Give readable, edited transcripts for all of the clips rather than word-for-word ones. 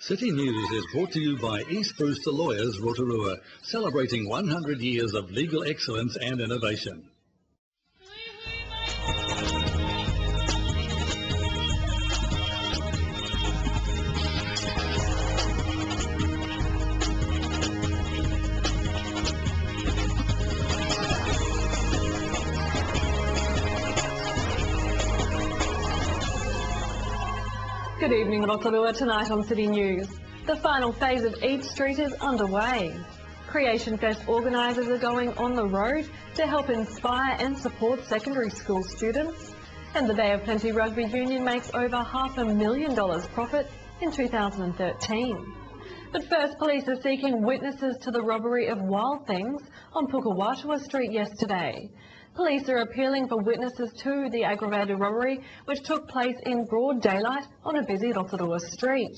City News is brought to you by East Brewster Lawyers, Rotorua, celebrating 100 years of legal excellence and innovation. Good evening, Rotorua. Tonight on City News. The final phase of Eat Street is underway. Creation Fest organisers are going on the road to help inspire and support secondary school students. And the Bay of Plenty Rugby Union makes over $500,000 profit in 2013. But first, police are seeking witnesses to the robbery of wild things on Pukawatua Street yesterday. Police are appealing for witnesses to the aggravated robbery which took place in broad daylight on a busy Rotorua street.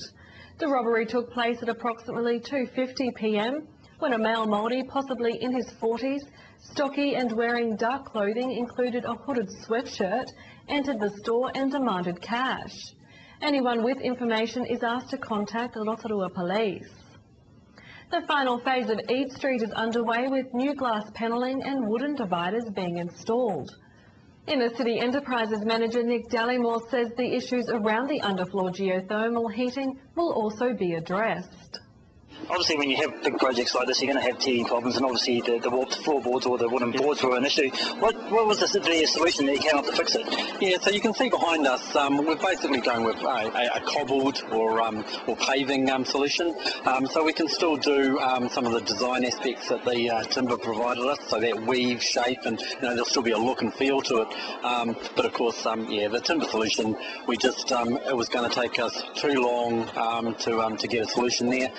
The robbery took place at approximately 2:50 p.m. when a male Māori, possibly in his 40s, stocky and wearing dark clothing included a hooded sweatshirt, entered the store and demanded cash. Anyone with information is asked to contact the Rotorua Police. The final phase of Eat Street is underway with new glass panelling and wooden dividers being installed. Inner City Enterprises manager Nick Dallymore says the issues around the underfloor geothermal heating will also be addressed. Obviously, when you have big projects like this, you're going to have teething problems, and obviously the warped floorboards or the wooden boards were an issue. What was the solution that you came up to fix it? Yeah, so you can see behind us, we're basically going with a cobbled or paving solution. So we can still do some of the design aspects that the timber provided us, so that weave, shape, and there'll still be a look and feel to it. But of course, yeah, the timber solution, we just it was going to take us too long to get a solution there.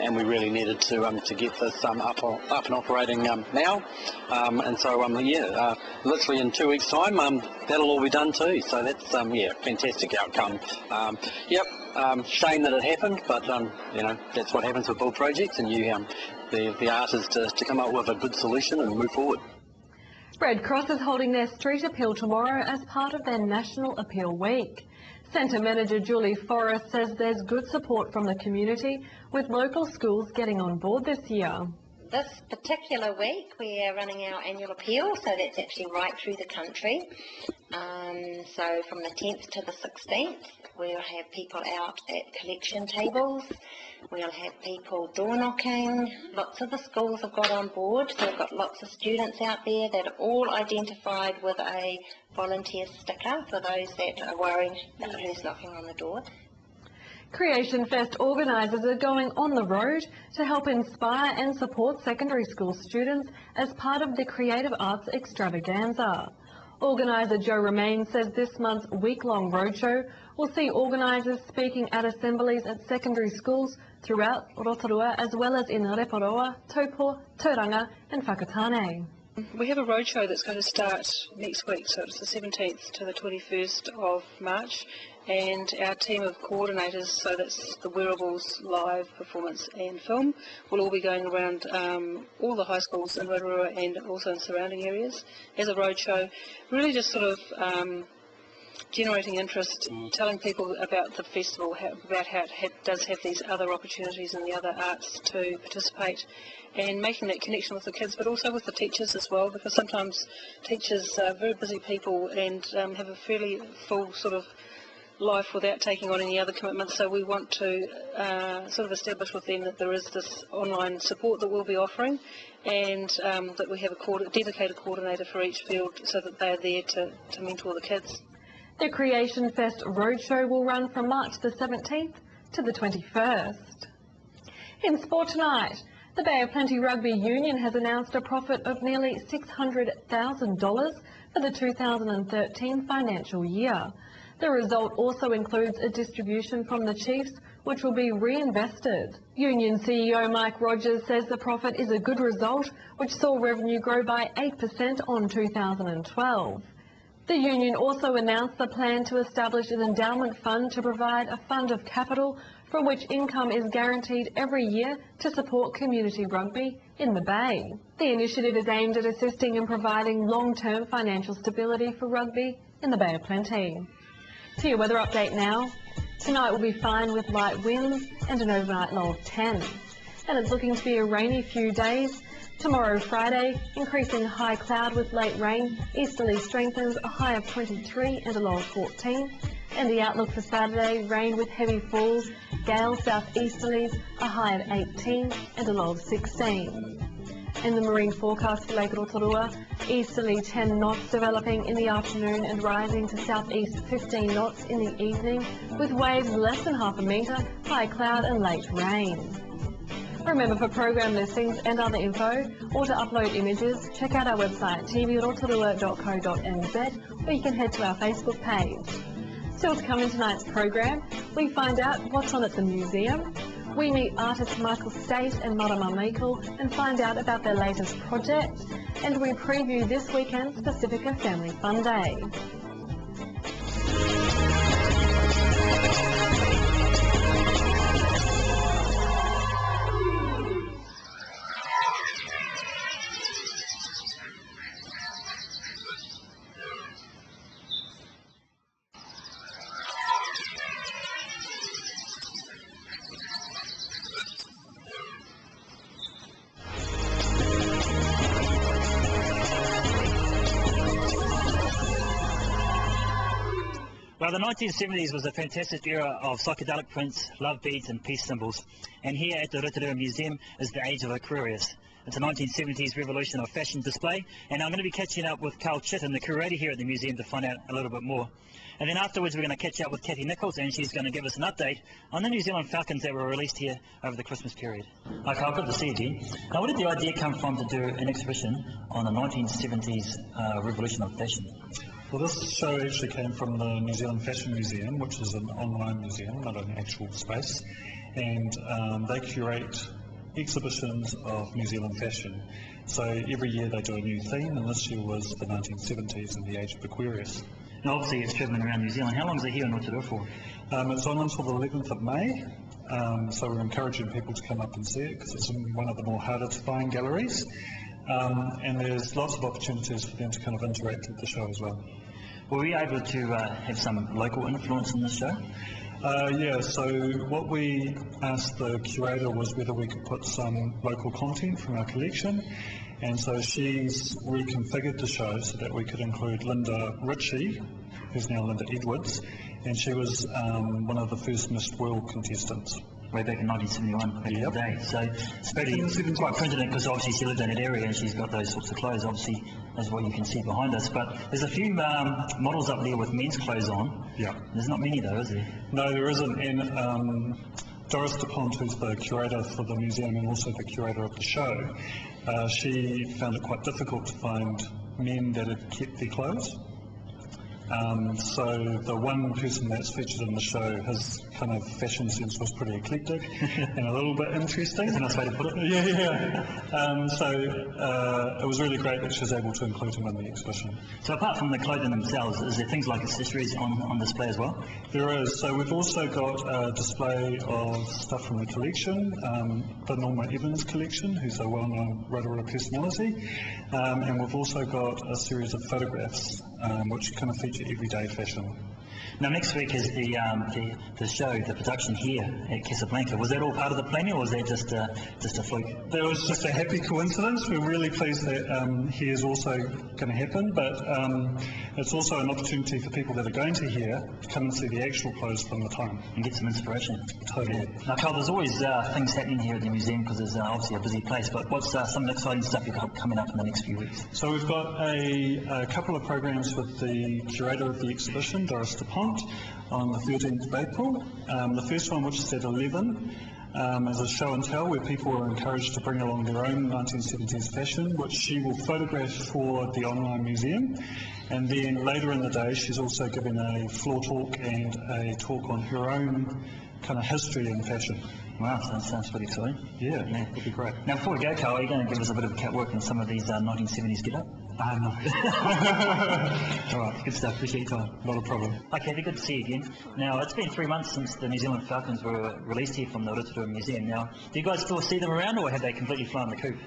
And we really needed to get this up and operating now, and so yeah, literally in 2 weeks' time, that'll all be done too. So that's yeah, fantastic outcome. Shame that it happened, but that's what happens with build projects, and the art is to come up with a good solution and move forward. Red Cross is holding their street appeal tomorrow as part of their National Appeal Week. Centre Manager Julie Forrest says there's good support from the community, with local schools getting on board this year. This particular week we are running our annual appeal, so that's actually right through the country. So from the 10th to the 16th, we'll have people out at collection tables, we'll have people door knocking. Lots of the schools have got on board, so we've got lots of students out there that are all identified with a volunteer sticker for those that are worried about who's knocking on the door. Creation Fest organisers are going on the road to help inspire and support secondary school students as part of the Creative Arts Extravaganza. Organiser Joe Romain says this month's week-long roadshow will see organisers speaking at assemblies at secondary schools throughout Rotorua, as well as in Rotorua, Taupo, Tauranga and Whakatane. We have a roadshow that's going to start next week, so it's the 17th to the 21st of March, and our team of coordinators, so that's the wearables, live, performance and film, will all be going around all the high schools in Rotorua and also in surrounding areas as a roadshow, really just sort of generating interest, telling people about the festival, about how it does have these other opportunities in the other arts to participate, and making that connection with the kids, but also with the teachers as well, because sometimes teachers are very busy people and have a fairly full sort of life without taking on any other commitments, so we want to sort of establish with them that there is this online support that we'll be offering, and that we have a dedicated coordinator for each field so that they are there to mentor the kids. The Creation Fest Roadshow will run from March the 17th to the 21st. In sport tonight, the Bay of Plenty Rugby Union has announced a profit of nearly $600,000 for the 2013 financial year. The result also includes a distribution from the Chiefs, which will be reinvested. Union CEO Mike Rogers says the profit is a good result, which saw revenue grow by 8% on 2012. The union also announced the plan to establish an endowment fund to provide a fund of capital from which income is guaranteed every year to support community rugby in the Bay. The initiative is aimed at assisting in providing long-term financial stability for rugby in the Bay of Plenty. To your weather update now. Tonight will be fine with light winds and an overnight low of 10. And it's looking to be a rainy few days. Tomorrow, Friday, increasing high cloud with late rain, easterly strengthens, a high of 23 and a low of 14. And the outlook for Saturday, rain with heavy falls, gale southeasterlies, a high of 18 and a low of 16. In the marine forecast for Lake Rotorua, easterly 10 knots developing in the afternoon and rising to southeast 15 knots in the evening, with waves less than half a metre, high cloud and late rain. Remember, for program listings and other info, or to upload images, check out our website tvrotorua.co.nz, or you can head to our Facebook page. Still to come in tonight's program, we find out what's on at the museum. We meet artists Michael State and Marama Meikle and find out about their latest project. And we preview this weekend's Pacifica Family Fun Day. Well, the 1970s was a fantastic era of psychedelic prints, love beads and peace symbols. And here at the Rotorua Museum is the age of Aquarius. It's a 1970s revolution of fashion display, and I'm going to be catching up with Carl Chitton, the curator here at the museum, to find out a little bit more. And then afterwards we're going to catch up with Kathy Nichols, and she's going to give us an update on the New Zealand Falcons that were released here over the Christmas period. Hi Carl, good to see you again. Now, where did the idea come from to do an exhibition on the 1970s revolution of fashion? Well, this show actually came from the New Zealand Fashion Museum, which is an online museum, not an actual space, and they curate exhibitions of New Zealand fashion. So every year they do a new theme, and this year was the 1970s and the age of Aquarius. And obviously it's travelling around New Zealand. How long is it here in Rotorua for? It's on until the 11th of May, so we're encouraging people to come up and see it because it's in one of the more harder to find galleries. And there's lots of opportunities for them to kind of interact with the show as well. Were we able to have some local influence in this show? Yeah, so what we asked the curator was whether we could put some local content from our collection, and so she's reconfigured the show so that we could include Linda Ritchie, who's now Linda Edwards, and she was one of the first Miss World contestants. Way back in 1971, back in the day. So it's pretty quite printed because obviously she lived in that area and she's got those sorts of clothes, obviously, as what you can see behind us. But there's a few models up there with men's clothes on. Yeah. There's not many though, is there? No, there isn't. And Doris DuPont, who's the curator for the museum and also the curator of the show, she found it quite difficult to find men that had kept their clothes. So the one person that's featured in the show, his kind of fashion sense was pretty eclectic and a little bit interesting. That's a nice way to put it. Yeah. So it was really great that she was able to include him in the exhibition. So apart from the clothing themselves, is there things like accessories on display as well? There is. So we've also got a display of stuff from the collection, the Norma Evans collection, who's a well-known Rotorua personality, and we've also got a series of photographs which kind of feature everyday fashion. Now next week is the show, the production here at Casablanca. Was that all part of the planning, or was that just a fluke? That was just a happy coincidence. We're really pleased that here is also going to happen, but it's also an opportunity for people that are going to here to come and see the actual clothes from the time. And get some inspiration. Totally. Yeah. Now Carl, there's always things happening here at the museum because it's obviously a busy place, but what's some of the exciting stuff you've got coming up in the next few weeks? So we've got a couple of programs with the curator of the exhibition, Doris DuPont, on the 13th of April. The first one, which is at 11, is a show and tell where people are encouraged to bring along their own 1970s fashion, which she will photograph for the online museum. And then later in the day, she's also giving a floor talk and a talk on her own kind of history in fashion. Wow, sounds pretty exciting. Yeah, it'd be great. Now before we go, Carl, are you going to give us a bit of catwork on some of these 1970s get-up? No. All right, good stuff. Appreciate your time. Not a problem. Okay, good to see you again. Now, it's been 3 months since the New Zealand Falcons were released here from the Rotorua Museum. Now, do you guys still see them around, or have they completely flown the coop?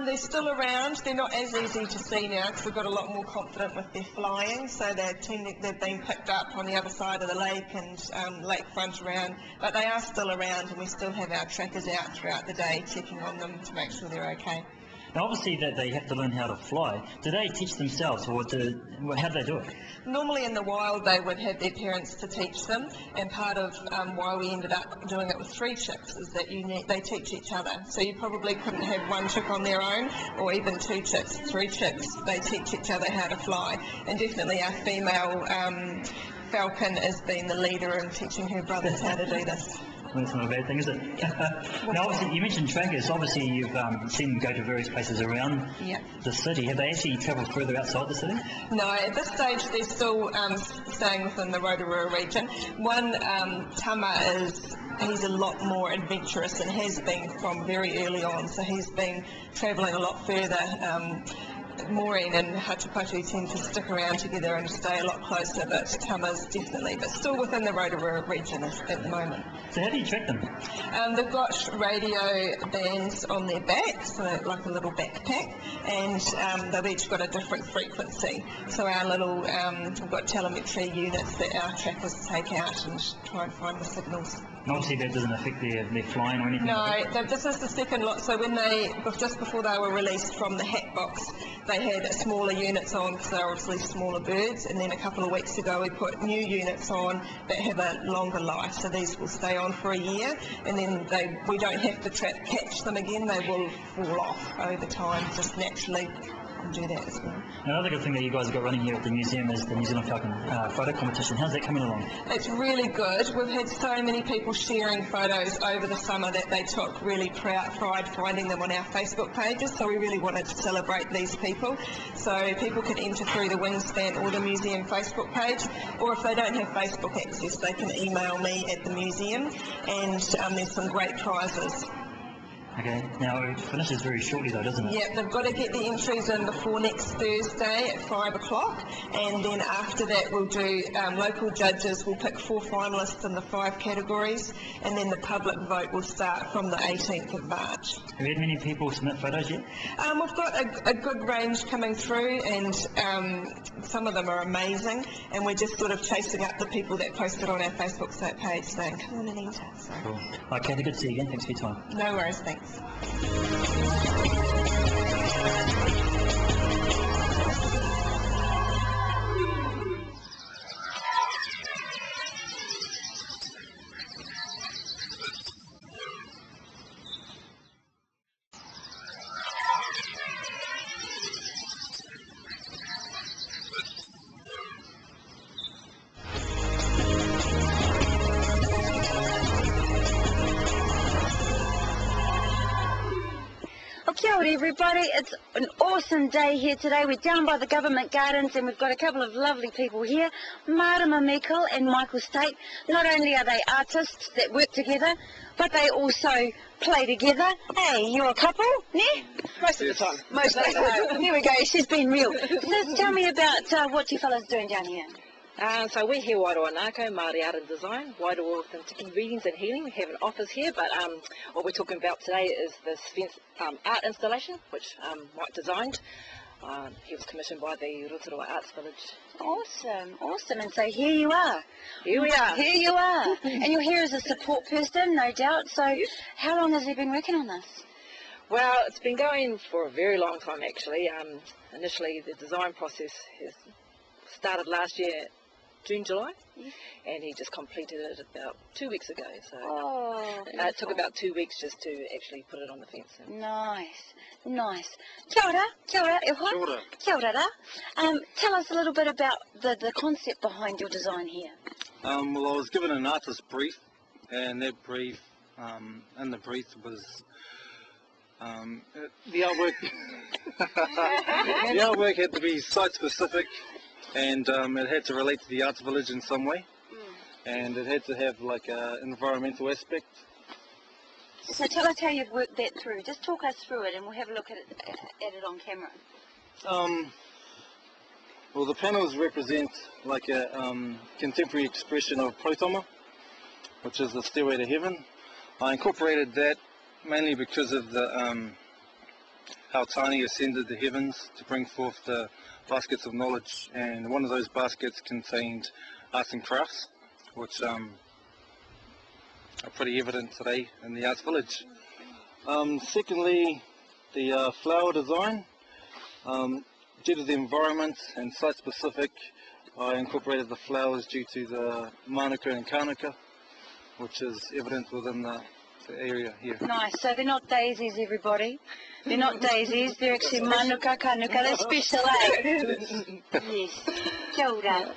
They're still around. They're not as easy to see now because we've got a lot more confident with their flying. So they've been picked up on the other side of the lake and lakefront around. But they are still around, and we still have our trackers out throughout the day checking on them to make sure they're okay. Now, obviously, that they have to learn how to fly. Do they teach themselves, or how do they do it? Normally in the wild they would have their parents to teach them, and part of why we ended up doing it with 3 chicks is that they teach each other. So you probably couldn't have 1 chick on their own, or even 2 chicks, 3 chicks. They teach each other how to fly, and definitely our female falcon has been the leader in teaching her brothers how to do this. That's not a bad thing, is it? Now, obviously, you mentioned trackers. Obviously, you've seen them go to various places around the city. Have they actually travelled further outside the city? No, at this stage they're still staying within the Rotorua region. One, Tama he's a lot more adventurous and has been from very early on, so he's been travelling a lot further. Maureen and Hatupatu tend to stick around together and stay a lot closer, but Tama's definitely, but still within the Rotorua region at the moment. So how do you track them? They've got radio bands on their back, so like a little backpack, and they've each got a different frequency. So our little, we've got telemetry units that our trackers take out and try and find the signals. And obviously that doesn't affect their flying or anything? No, this is the second lot. So when just before they were released from the hat box, they had smaller units on because they're obviously smaller birds, and then a couple of weeks ago we put new units on that have a longer life. So these will stay on for a year, and then we don't have to catch them again. They will fall off over time just naturally. And do that as well. Another good thing that you guys have got running here at the museum is the New Zealand Falcon photo competition. How's that coming along? It's really good. We've had so many people sharing photos over the summer that they took really pride finding them on our Facebook pages, so we really wanted to celebrate these people. So people can enter through the Wingspan or the museum Facebook page, or if they don't have Facebook access, they can email me at the museum, and there's some great prizes. Okay, now it finishes very shortly though, doesn't it? Yeah, they've got to get the entries in before next Thursday at 5 o'clock, and then after that we'll do, local judges will pick 4 finalists in the 5 categories, and then the public vote will start from the 18th of March. Have you had many people submit photos yet? We've got a good range coming through, and some of them are amazing, and we're just sort of chasing up the people that posted on our Facebook page saying, come on and enter. So. Cool. Okay, good to see you again. Thanks for your time. No worries, thanks. Kia ora everybody, it's an awesome day here today. We're down by the government gardens and we've got a couple of lovely people here, Marama Meikle and Michael State. Not only are they artists that work together, but they also play together. Hey, you're a couple, ne? Most of the time. Most of the time. There we go, she's been real. So tell me about what you fellas are doing down here. So we're here Wairoa Nako, Māori Art and Design, Wairoa Authentic Readings and Healing. We have an office here, but what we're talking about today is this art installation, which Mike designed. He was commissioned by the Rotorua Arts Village. Awesome, awesome. And so here you are. Here we are. Here you are. And you're here as a support person, no doubt. So yes. How long has he been working on this? Well, it's been going for a very long time actually. Initially the design process has started last year, June, July, and he just completed it about 2 weeks ago. So it took about 2 weeks just to actually put it on the fence. Nice, nice. Kia ora, kia ora, e hoa. Kia ora. Kia ora ra. Tell us a little bit about the concept behind your design here. Well, I was given an artist brief, and that brief, in the brief was the artwork. The artwork had to be site specific. And it had to relate to the arts village in some way, and it had to have like an environmental aspect. So tell us how you've worked that through. Just talk us through it and we'll have a look at it on camera. Well, the panels represent like a contemporary expression of Protoma, which is the stairway to heaven. I incorporated that mainly because of the how Tani ascended the heavens to bring forth the baskets of knowledge, and one of those baskets contained arts and crafts, which are pretty evident today in the Arts Village. Secondly, the flower design. Due to the environment and site specific, I incorporated the flowers due to the manuka and kānuka, which is evident within the area here. Nice. So they're not daisies, everybody. They're not daisies. They're actually manuka, kānuka. They're special, eh? Yes. Kia ora.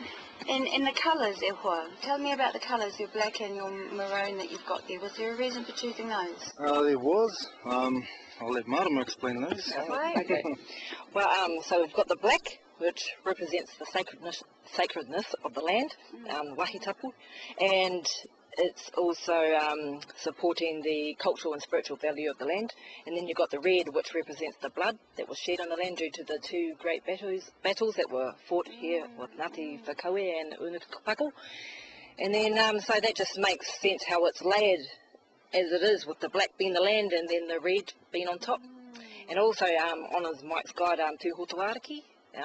And the colours, e hoa. Tell me about the colours, your black and your maroon that you've got there. Was there a reason for choosing those? There was. I'll let Marama explain those. Okay. Well, so we've got the black, which represents the sacredness of the land, wahitapu, and it's also supporting the cultural and spiritual value of the land. And then you've got the red, which represents the blood that was shed on the land due to the two great battles that were fought here with Ngāti Whakaue and Unukapako. And then, so that just makes sense how it's layered as it is, with the black being the land and then the red being on top. And also honours Mike's guide, Tūhoto Ariki,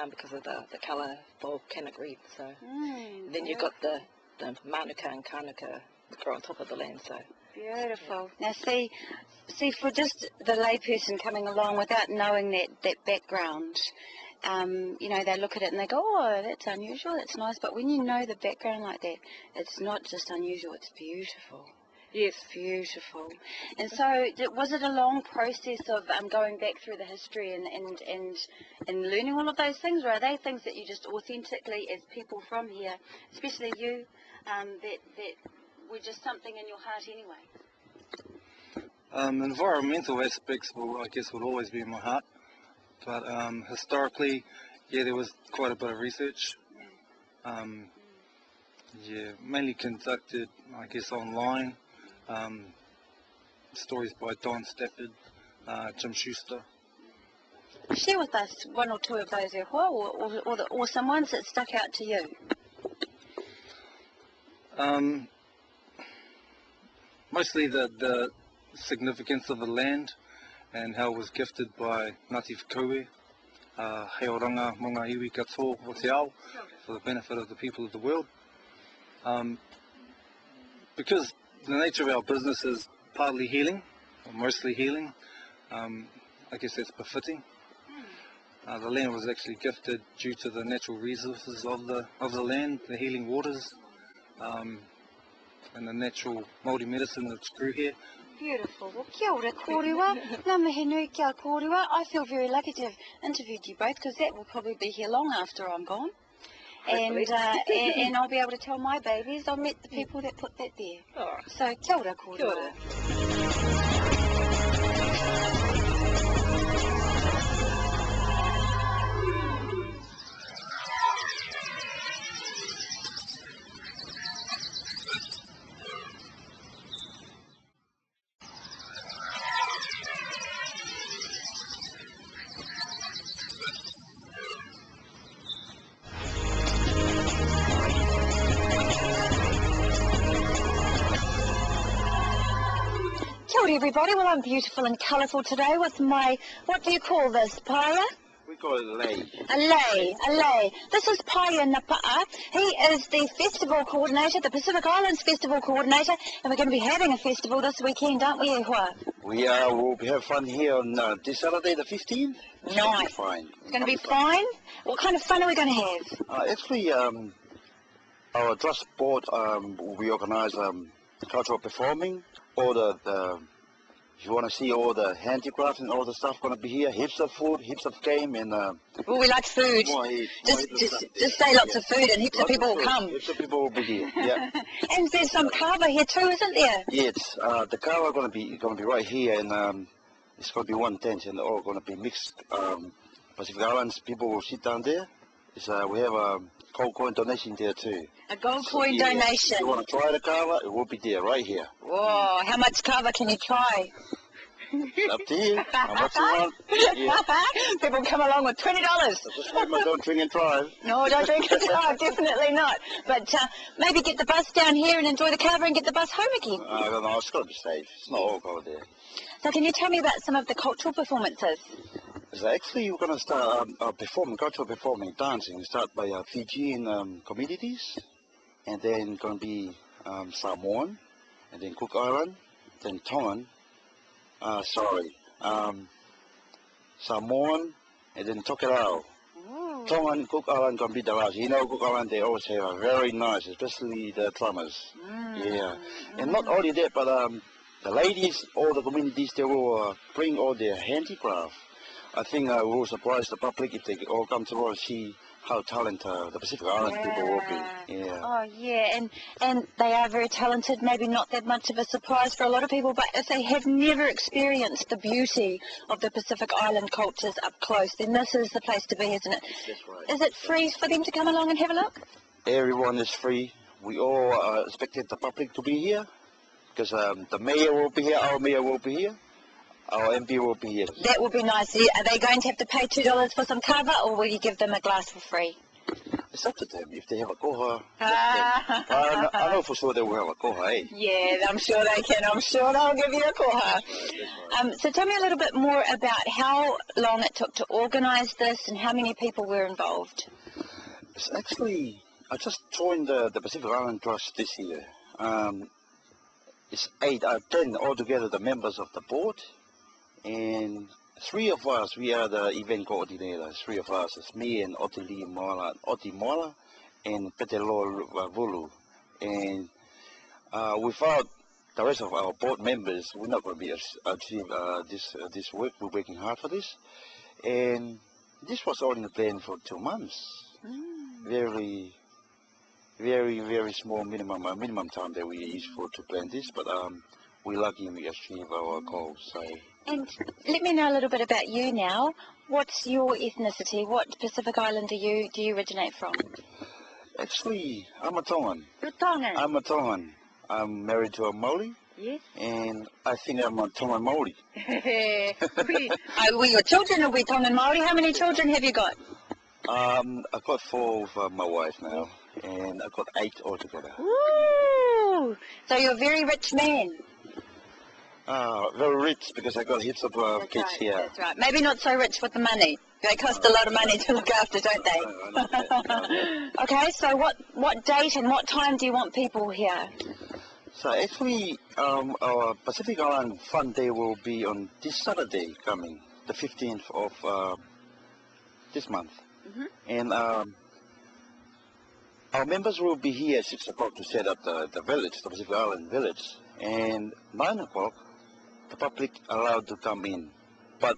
because of the colour volcanic red. So then you've got the manuka and kānuka grow on top of the land. So beautiful. Now see, for just the layperson coming along without knowing that background, you know, they look at it and they go, oh, that's unusual, that's nice. But when you know the background like that, it's not just unusual, it's beautiful. Yes. Beautiful. And so, was it a long process of going back through the history and learning all of those things, or are they things that you just authentically, as people from here, especially you, that were just something in your heart anyway? Environmental aspects will always be in my heart, but historically, yeah, there was quite a bit of research. Yeah, mainly conducted, I guess, online. Stories by Don Stafford, Jim Schuster. Share with us one or two of those, or some ones that stuck out to you. Mostly the significance of the land and how it was gifted by Ngāti Whakaue, hei oranga mō ngā iwi katoa o te ao, for the benefit of the people of the world. Because the nature of our business is partly healing, or mostly healing, I guess that's befitting. The land was actually gifted due to the natural resources of the land, the healing waters, and the natural Māori medicine that's grew here. Beautiful. Well, kia ora kōrua. Ngā mihi nui kia kōrua. I feel very lucky to have interviewed you both, because that will probably be here long after I'm gone. And I'll be able to tell my babies I met the people that put that there. Oh. So kia ora kōrua. Kia ora. Everybody, well, I'm beautiful and colourful today with my, what do you call this, paia? We call it a lei. A lei. This is Paia Napa'a. He is the festival coordinator, the Pacific Islands Festival coordinator, and we're going to be having a festival this weekend, aren't we, Ehua? We are. We'll have fun here on this Saturday, the 15th. Nice. It's fine. It's going to be fine. What kind of fun are we going to have? Actually, our trust board we organise cultural performing. All the if you want to see all the handicrafts and all the stuff going to be here, heaps of food, heaps of game, and well, we like food. Just say lots of food, and heaps of people will come. Heaps of people will be here. Yeah. And there's some kava here too, isn't there? Yes, the kava going to be right here, and it's going to be one tent, and all going to be mixed. Pacific Islands people will sit down there. We have a gold coin donation there too. A gold coin donation. If you want to try the kava, it will be there right here. Whoa, how much kava can you try? Up to you. How much you want? Yeah. People come along with $20. Just remember, don't drink and drive. No, don't drink and drive, definitely not. But maybe get the bus down here and enjoy the carver and get the bus home again. I don't know, it's got to be safe. It's not all over there. So can you tell me about some of the cultural performances? So actually, we're going to start cultural performing, dancing. Start by Fijian communities, and then going to be Samoan, and then Cook Island, then Tongan. Samoan, and then Tokerau. Tongan, Cook Island going to be the last. You know, Cook Island, they always have a very nice, especially the drummers. Yeah. And not only that, but the ladies, all the communities, they will bring all their handicraft. I think we will surprise the public if they all come to see how talented the Pacific Island people will be. Yeah. Oh, yeah, and they are very talented, maybe not that much of a surprise for a lot of people, but if they have never experienced the beauty of the Pacific Island cultures up close, then this is the place to be, isn't it? That's right. Is it free for them to come along and have a look? Everyone is free. We all expected the public to be here, because the mayor will be here, our mayor will be here. Our MP will be here. That would be nice. Are they going to have to pay $2 for some cover, or will you give them a glass for free? It's up to them. If they have a koha, I know for sure they will have a koha, eh? Yeah, I'm sure they can. I'm sure they'll give you a koha. So tell me a little bit more about how long it took to organise this and how many people were involved. It's actually, I just joined the Pacific Island Trust this year. It's 10 altogether, the members of the board. And 3 of us, we are the event coordinators. 3 of us, it's me and Oti Moala and Petelo Vulu. And without the rest of our board members, we're not going to be achieve this work. We're working hard for this. And this was all in the plan for 2 months. Very, very small minimum time that we used to plan this, but we're lucky we achieve our goals. So. And let me know a little bit about you now. What's your ethnicity? What Pacific Island do you originate from? Actually, I'm a Tongan. You're Tongan? I'm a Tongan. I'm married to a Maori. Yes. And I think I'm a Tongan Maori. Were your children or we Tongan Maori? How many children have you got? I've got 4 with my wife now, and I've got 8 altogether. Ooh! So you're a very rich man. Very rich because I got heaps of kids here. That's right. Maybe not so rich with the money. They cost a lot of money to look after, don't they? Okay, so what date and what time do you want people here? So actually, our Pacific Island Fun Day will be on this Saturday coming, the 15th of this month. And our members will be here at 6 o'clock to set up the village, the Pacific Island village. And 9 o'clock, the public allowed to come in. But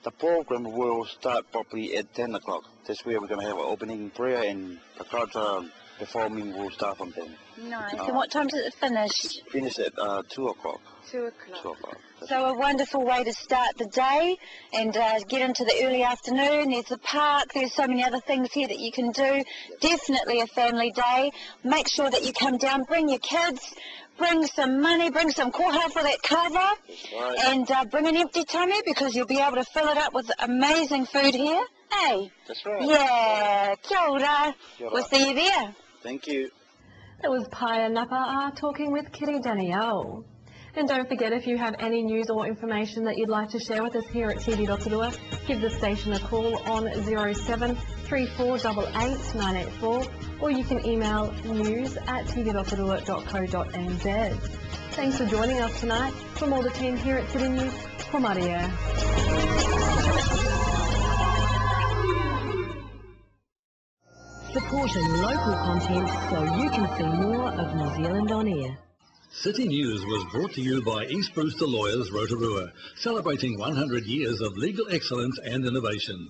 the program will start probably at 10 o'clock. That's where we're going to have an opening prayer, and the cultural performing will start from then. Nice. And what time does it finish? Finish at 2 o'clock. 2 o'clock. 2 o'clock. So a wonderful way to start the day and get into the early afternoon. There's the park, there's so many other things here that you can do. Definitely a family day. Make sure that you come down, bring your kids, bring some money, bring some koha for that kava, right. And bring an empty tummy because you'll be able to fill it up with amazing food here. Hey? That's right. Yeah. Kia ora. Kia ora. We'll see you there. Thank you. That was Paya Napa'a talking with Kitty Danielle. And don't forget, if you have any news or information that you'd like to share with us here at TV Rotorua, give the station a call on 07 3488 984, or you can email news@tvrotorua.co.nz. Thanks for joining us tonight. From all the team here at City News, Ko Maria. Supporting local content so you can see more of New Zealand on air. City News was brought to you by East Brewster Lawyers Rotorua, celebrating 100 years of legal excellence and innovation.